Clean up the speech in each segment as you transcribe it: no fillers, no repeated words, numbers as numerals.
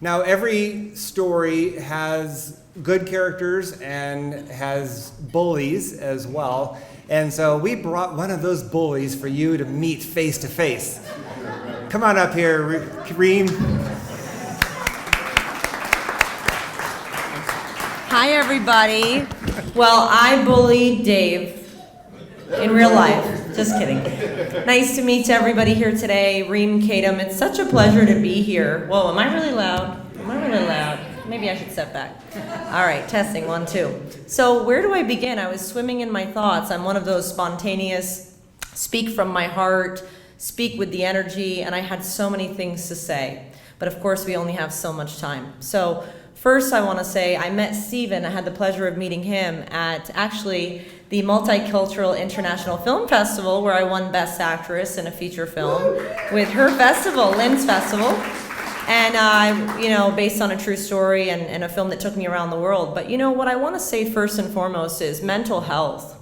Now, every story has good characters and has bullies as well. And so we brought one of those bullies for you to meet face to face. Come on up here, Reem. Hi, everybody. Well, I bullied Dave in real life. Just kidding. Nice to meet everybody here today. Reem Kaden. It's such a pleasure to be here. Whoa, am I really loud? Am I really loud? Maybe I should step back. All right, testing, 1, 2. So where do I begin? I was swimming in my thoughts. I'm one of those spontaneous, speak from my heart, speak with the energy, and I had so many things to say. But of course, we only have so much time. So first, I want to say I met Steven. I had the pleasure of meeting him at actually the Multicultural International Film Festival, where I won Best Actress in a feature film with her festival, Lynn's Festival. And, based on a true story and a film that took me around the world. But, what I want to say first and foremost is mental health.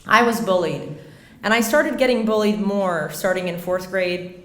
I was bullied. And I started getting bullied more starting in 4th grade.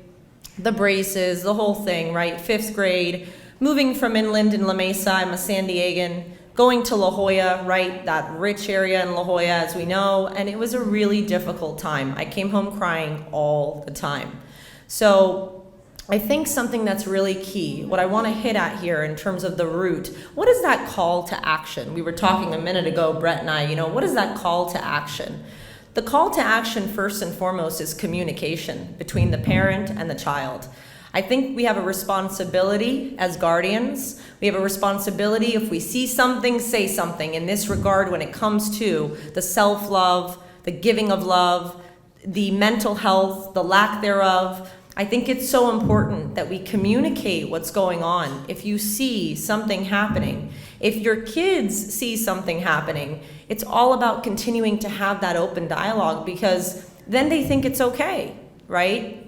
The braces, the whole thing, right? 5th grade, moving from inland in La Mesa, I'm a San Diegan, going to La Jolla, right? That rich area in La Jolla, as we know. And it was a really difficult time. I came home crying all the time. So I think something that's really key, what I want to hit at here in terms of the root, what is that call to action? We were talking a minute ago, Brett and I, what is that call to action? The call to action, first and foremost, is communication between the parent and the child. I think we have a responsibility as guardians. We have a responsibility, if we see something, say something. In this regard, when it comes to the self-love, the giving of love, the mental health, the lack thereof, I think it's so important that we communicate what's going on. If you see something happening, if your kids see something happening, it's all about continuing to have that open dialogue, because then they think it's okay, right?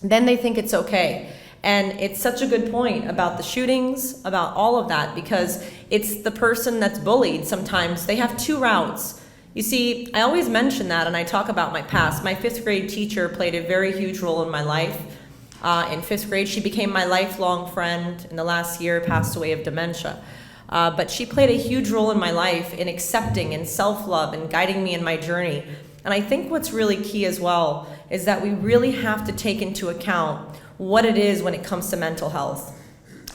Then they think it's okay. And it's such a good point about the shootings, about all of that, because it's the person that's bullied. Sometimes they have 2 routes. You see, I always mention that, and I talk about my past. My 5th grade teacher played a very huge role in my life. In 5th grade, she became my lifelong friend. In the last year, passed away of dementia. But she played a huge role in my life in accepting and self-love and guiding me in my journey. And I think what's really key as well is that we really have to take into account what it is when it comes to mental health.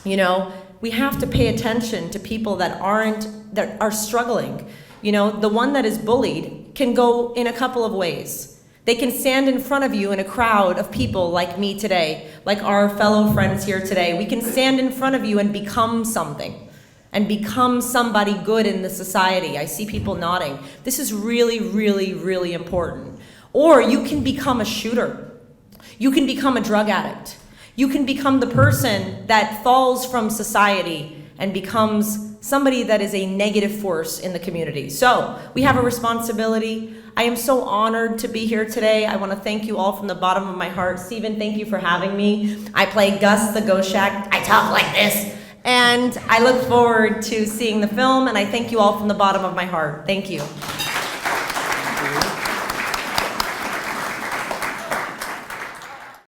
We have to pay attention to people that are struggling. The one that is bullied can go in a couple of ways. They can stand in front of you in a crowd of people like me today, like our fellow friends here today. We can stand in front of you and become something, and become somebody good in the society. I see people nodding. This is really, really, really important. Or you can become a shooter. You can become a drug addict. You can become the person that falls from society and becomes somebody that is a negative force in the community. So we have a responsibility. I am so honored to be here today. I want to thank you all from the bottom of my heart. Steven, thank you for having me. I play Gus the Goshawk. I talk like this. And I look forward to seeing the film, and I thank you all from the bottom of my heart. Thank you.